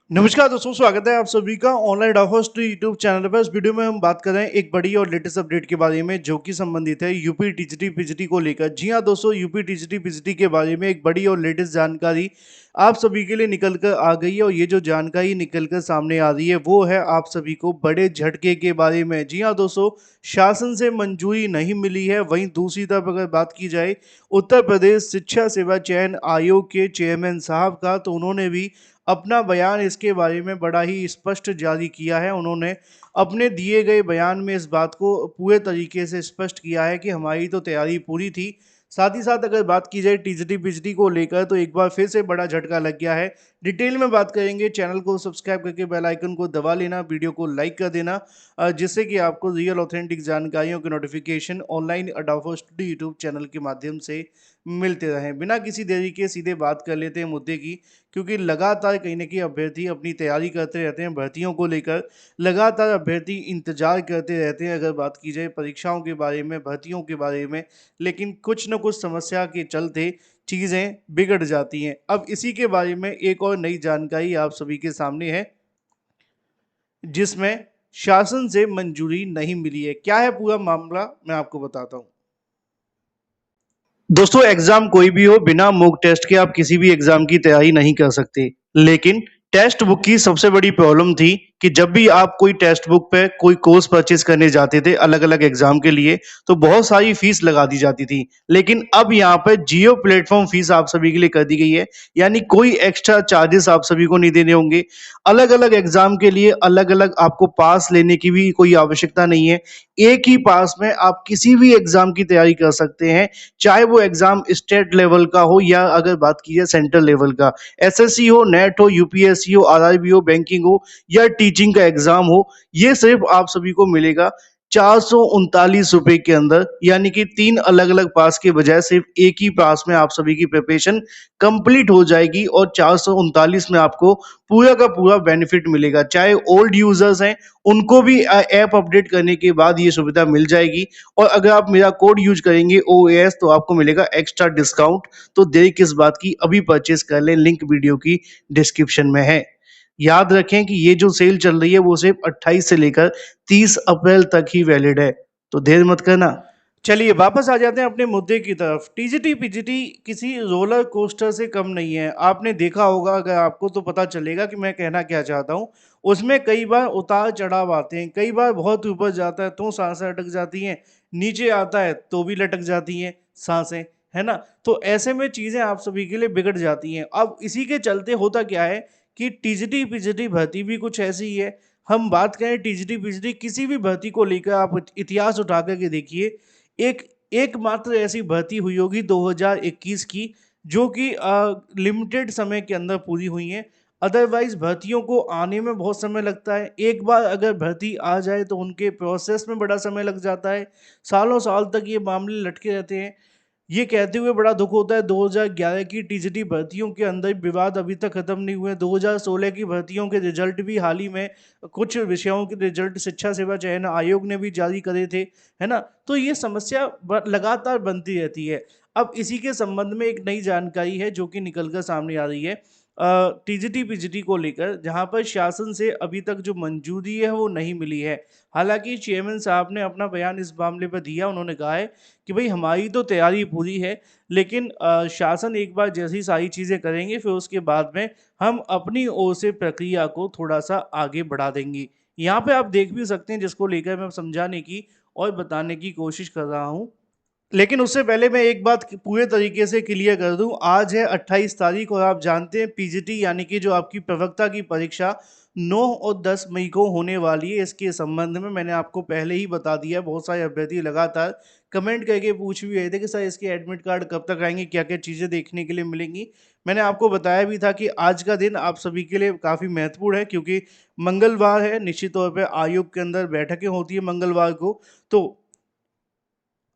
नमस्कार दोस्तों, स्वागत है आप सभी का ऑनलाइन डाउट यूट्यूब चैनल पर। इस वीडियो में हम बात कर रहे हैं एक बड़ी और लेटेस्ट अपडेट के बारे में जो कि संबंधित है यूपी टीजीटी पीजीटी को लेकर। जी हां दोस्तों, यूपी टीजीटी पीजीटी के बारे में एक बड़ी और लेटेस्ट जानकारी आप सभी के लिए निकल कर आ गई है। और ये जो जानकारी निकल कर सामने आ रही है वो है आप सभी को बड़े झटके के बारे में। जी हाँ दोस्तों, शासन से मंजूरी नहीं मिली है। वहीं दूसरी तरफ अगर बात की जाए उत्तर प्रदेश शिक्षा सेवा चयन आयोग के चेयरमैन साहब का, तो उन्होंने भी अपना बयान इसके बारे में बड़ा ही स्पष्ट जारी किया है। उन्होंने अपने दिए गए बयान में इस बात को पूरे तरीके से स्पष्ट किया है कि हमारी तो तैयारी पूरी थी। साथ ही साथ अगर बात की जाए टीजीटी पीजीटी को लेकर, तो एक बार फिर से बड़ा झटका लग गया है। डिटेल में बात करेंगे। चैनल को सब्सक्राइब करके बेल आइकन को दबा लेना, वीडियो को लाइक कर देना, जिससे कि आपको रियल ऑथेंटिक जानकारियों के नोटिफिकेशन ऑनलाइन अडाफो स्टडी यूट्यूब चैनल के माध्यम से मिलते रहें। बिना किसी देरी के सीधे बात कर लेते हैं मुद्दे की, क्योंकि लगातार कहीं न कहीं अभ्यर्थी अपनी तैयारी करते रहते हैं भर्तियों को लेकर। लगातार अभ्यर्थी इंतज़ार करते रहते हैं अगर बात की जाए परीक्षाओं के बारे में, भर्तियों के बारे में, लेकिन कुछ न कुछ समस्या के चलते चीज़ें बिगड़ जाती हैं। अब इसी के बारे में एक और नई जानकारी आप सभी के सामने है, जिसमें शासन से मंजूरी नहीं मिली है। क्या है पूरा मामला, मैं आपको बताता हूँ। दोस्तों, एग्जाम कोई भी हो, बिना मॉक टेस्ट के आप किसी भी एग्जाम की तैयारी नहीं कर सकते। लेकिन टेस्ट बुक की सबसे बड़ी प्रॉब्लम थी कि जब भी आप कोई टेक्स्ट बुक पे कोई कोर्स परचेज करने जाते थे अलग अलग एग्जाम के लिए, तो बहुत सारी फीस लगा दी जाती थी। लेकिन अब यहाँ पर जियो प्लेटफॉर्म फीस आप सभी के लिए कर दी गई है, यानी कोई एक्स्ट्रा चार्जेस आप सभी को नहीं देने होंगे। अलग अलग एग्जाम के लिए अलग अलग आपको पास लेने की भी कोई आवश्यकता नहीं है। एक ही पास में आप किसी भी एग्जाम की तैयारी कर सकते हैं, चाहे वो एग्जाम स्टेट लेवल का हो या अगर बात की जाए सेंट्रल लेवल का, एसएससी हो, नेट हो, यूपीएससी हो, आरआरबी हो, बैंकिंग हो या टीचिंग का एग्जाम हो। ये सिर्फ आप सभी को मिलेगा 439 रुपए के अंदर, यानी कि 3 अलग अलग पास के बजाय सिर्फ एक ही पास में आप सभी की प्रिपरेशन कंप्लीट हो जाएगी। और 439 में आपको पूरा का पूरा बेनिफिट मिलेगा। चाहे ओल्ड यूजर्स हैं, उनको भी ऐप अपडेट करने के बाद ये सुविधा मिल जाएगी। और अगर आप मेरा कोड यूज करेंगे OAS, तो आपको मिलेगा एक्स्ट्रा डिस्काउंट। तो देर किस बात की, अभी परचेज कर लें, लिंक वीडियो की डिस्क्रिप्शन में है। याद रखें कि ये जो सेल चल रही है वो सिर्फ 28 से लेकर 30 अप्रैल तक ही वैलिड है, तो देर मत करना। चलिए वापस आ जाते हैं अपने मुद्दे की तरफ। टीजीटी पीजीटी किसी रोलर कोस्टर से कम नहीं है। आपने देखा होगा, अगर आपको तो पता चलेगा कि मैं कहना क्या चाहता हूँ। उसमें कई बार उतार चढ़ाव आते हैं, कई बार बहुत ऊपर जाता है तो सांसें अटक जाती हैं, नीचे आता है तो भी लटक जाती हैं सांसें, है ना। तो ऐसे में चीज़ें आप सभी के लिए बिगड़ जाती हैं। अब इसी के चलते होता क्या है कि टीजीटी पीजीटी भर्ती भी कुछ ऐसी ही है। हम बात करें टीजीटी पीजीटी किसी भी भर्ती को लेकर, आप इतिहास उठा करके देखिए, एक एकमात्र ऐसी भर्ती हुई होगी 2021 की, जो कि लिमिटेड समय के अंदर पूरी हुई है। अदरवाइज भर्तियों को आने में बहुत समय लगता है। एक बार अगर भर्ती आ जाए तो उनके प्रोसेस में बड़ा समय लग जाता है। सालों साल तक ये मामले लटके रहते हैं। ये कहते हुए बड़ा दुख होता है 2011 की टीजीटी भर्तियों के अंदर विवाद अभी तक खत्म नहीं हुए। 2016 की भर्तियों के रिजल्ट भी हाल ही में, कुछ विषयों के रिजल्ट शिक्षा सेवा चयन आयोग ने भी जारी करे थे, है ना। तो ये समस्या लगातार बनती रहती है। अब इसी के संबंध में एक नई जानकारी है जो कि निकल कर सामने आ रही है टीजीटी पीजीटी को लेकर, जहां पर शासन से अभी तक जो मंजूरी है वो नहीं मिली है। हालांकि चेयरमैन साहब ने अपना बयान इस मामले पर दिया। उन्होंने कहा है कि भाई हमारी तो तैयारी पूरी है, लेकिन शासन एक बार जैसी सारी चीज़ें करेंगे फिर उसके बाद में हम अपनी ओर से प्रक्रिया को थोड़ा सा आगे बढ़ा देंगे। यहाँ पे आप देख भी सकते हैं, जिसको लेकर मैं समझाने की और बताने की कोशिश कर रहा हूँ। लेकिन उससे पहले मैं एक बात पूरे तरीके से क्लियर कर दूं। आज है 28 तारीख और आप जानते हैं पीजीटी यानी कि जो आपकी प्रवक्ता की परीक्षा 9 और 10 मई को होने वाली है। इसके संबंध में मैंने आपको पहले ही बता दिया है। बहुत सारे अभ्यर्थी लगातार कमेंट करके पूछ भी रहे थे कि सर इसके एडमिट कार्ड कब तक आएंगे, क्या क्या चीज़ें देखने के लिए मिलेंगी। मैंने आपको बताया भी था कि आज का दिन आप सभी के लिए काफ़ी महत्वपूर्ण है, क्योंकि मंगलवार है। निश्चित तौर पर आयोग के अंदर बैठकें होती है मंगलवार को। तो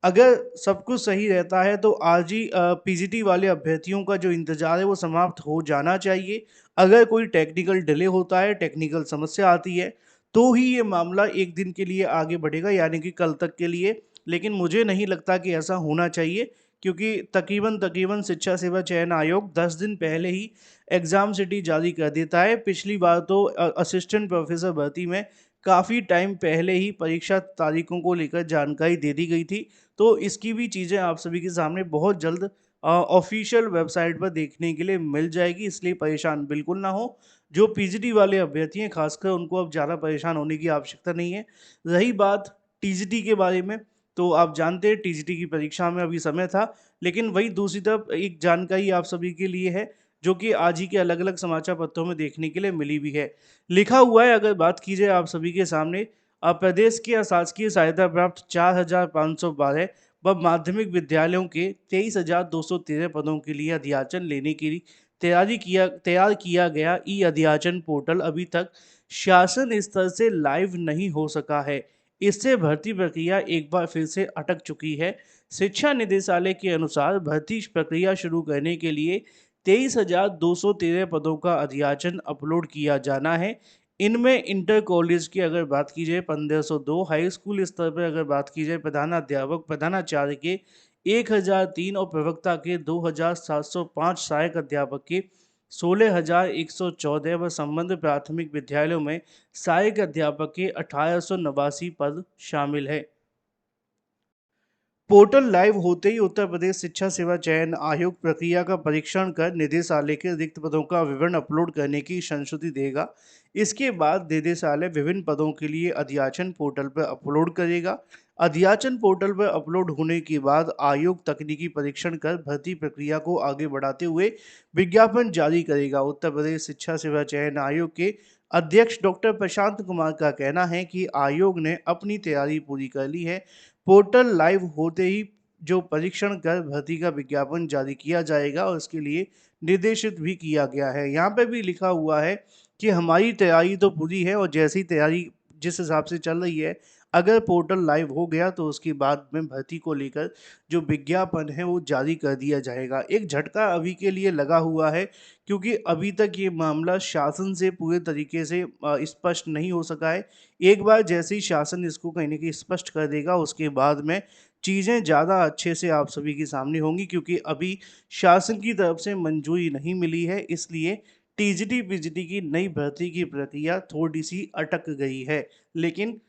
अगर सब कुछ सही रहता है तो आज ही पीजीटी वाले अभ्यर्थियों का जो इंतज़ार है वो समाप्त हो जाना चाहिए। अगर कोई टेक्निकल डिले होता है, टेक्निकल समस्या आती है, तो ही ये मामला एक दिन के लिए आगे बढ़ेगा, यानी कि कल तक के लिए। लेकिन मुझे नहीं लगता कि ऐसा होना चाहिए, क्योंकि तकरीबन शिक्षा सेवा चयन आयोग 10 दिन पहले ही एग्ज़ाम सिटी जारी कर देता है। पिछली बार तो असिस्टेंट प्रोफेसर भर्ती में काफ़ी टाइम पहले ही परीक्षा तारीखों को लेकर जानकारी दे दी गई थी। तो इसकी भी चीज़ें आप सभी के सामने बहुत जल्द ऑफ़िशियल वेबसाइट पर देखने के लिए मिल जाएगी, इसलिए परेशान बिल्कुल ना हो। जो पीजीटी वाले अभ्यर्थी हैं खासकर उनको अब ज़्यादा परेशान होने की आवश्यकता नहीं है। रही बात टीजीटी के बारे में, तो आप जानते हैं टीजीटी की परीक्षा में अभी समय था, लेकिन वहीं दूसरी तरफ एक जानकारी आप सभी के लिए है, जो कि आज ही के अलग-अलग समाचार पत्रों में देखने के लिए मिली भी है। लिखा हुआ है, अगर बात की जाए आप सभी के सामने, प्रदेश के अशासकीय सहायता प्राप्त 4,512 व माध्यमिक विद्यालयों के 23,213 पदों के लिए अध्याचन लेने की तैयार किया गया ई अध्याचन पोर्टल अभी तक शासन स्तर से लाइव नहीं हो सका है। इससे भर्ती प्रक्रिया एक बार फिर से अटक चुकी है। शिक्षा निदेशालय के अनुसार भर्ती प्रक्रिया शुरू करने के लिए 23,213 पदों का अध्याचन अपलोड किया जाना है। इनमें इंटर कॉलेज की अगर बात की जाए 1502, हाई स्कूल स्तर पर अगर बात की जाए प्रधानाध्यापक प्रधानाचार्य के 1003 और प्रवक्ता के 2,705, सहायक अध्यापक के 16,114 व संबद्ध प्राथमिक विद्यालयों में सहायक अध्यापक के 1,889 पद शामिल है। पोर्टल लाइव होते ही उत्तर प्रदेश शिक्षा सेवा चयन आयोग प्रक्रिया का परीक्षण कर निदेशालय के रिक्त पदों का विवरण अपलोड करने की संस्तुति देगा। इसके बाद निदेशालय विभिन्न पदों के लिए अध्याचन पोर्टल पर अपलोड करेगा। अध्याचन पोर्टल पर अपलोड होने के बाद आयोग तकनीकी परीक्षण कर भर्ती प्रक्रिया को आगे बढ़ाते हुए विज्ञापन जारी करेगा। उत्तर प्रदेश शिक्षा सेवा चयन आयोग के अध्यक्ष डॉक्टर प्रशांत कुमार का कहना है कि आयोग ने अपनी तैयारी पूरी कर ली है। पोर्टल लाइव होते ही जो परीक्षण कर भर्ती का विज्ञापन जारी किया जाएगा और इसके लिए निर्देशित भी किया गया है। यहाँ पे भी लिखा हुआ है कि हमारी तैयारी तो पूरी है और जैसी तैयारी जिस हिसाब से चल रही है, अगर पोर्टल लाइव हो गया तो उसके बाद में भर्ती को लेकर जो विज्ञापन है वो जारी कर दिया जाएगा। एक झटका अभी के लिए लगा हुआ है, क्योंकि अभी तक ये मामला शासन से पूरे तरीके से स्पष्ट नहीं हो सका है। एक बार जैसे ही शासन इसको कहीं न कहीं स्पष्ट कर देगा, उसके बाद में चीज़ें ज़्यादा अच्छे से आप सभी के सामने होंगी, क्योंकि अभी शासन की तरफ से मंजूरी नहीं मिली है, इसलिए टीजीटी पीजीटी की नई भर्ती की प्रक्रिया थोड़ी-सी अटक गई है। लेकिन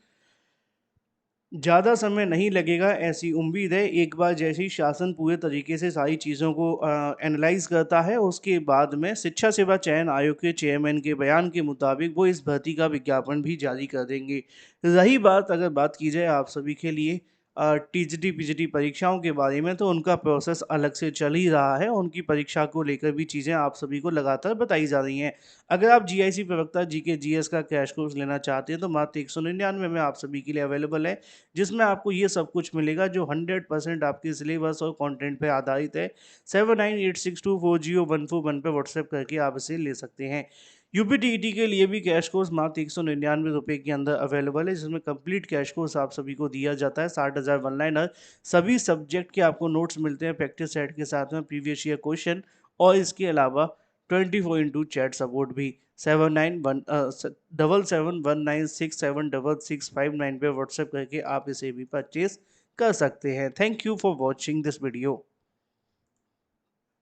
ज़्यादा समय नहीं लगेगा, ऐसी उम्मीद है। एक बार जैसे ही शासन पूरे तरीके से सारी चीज़ों को एनालाइज़ करता है, उसके बाद में शिक्षा सेवा चयन आयोग के चेयरमैन के बयान के मुताबिक वो इस भर्ती का विज्ञापन भी जारी कर देंगे। रही बात, अगर बात की जाए आप सभी के लिए टीजीटी पीजीटी परीक्षाओं के बारे में, तो उनका प्रोसेस अलग से चल ही रहा है। उनकी परीक्षा को लेकर भी चीज़ें आप सभी को लगातार बताई जा रही हैं। अगर आप जीआईसी प्रवक्ता जीके जीएस का क्रैश कोर्स लेना चाहते हैं, तो मात्र 199 में आप सभी के लिए अवेलेबल है, जिसमें आपको ये सब कुछ मिलेगा जो 100% आपके सिलेबस और कंटेंट पे आधारित है। 7986240141 पे व्हाट्सएप करके आप इसे ले सकते हैं। यूपीटीईटी के लिए भी कैश कोर्स मात्र 199 रुपये के अंदर अवेलेबल है, जिसमें कंप्लीट कैश कोर्स आप सभी को दिया जाता है। 60,000 वन लाइनर, सभी सब्जेक्ट के आपको नोट्स मिलते हैं प्रैक्टिस सेट के साथ में, प्रीवियस ईयर क्वेश्चन, और इसके अलावा 24x चैट सपोर्ट भी। 7719676659 पे व्हाट्सएप करके आप इसे भी परचेज कर सकते हैं। Thank you for watching this video.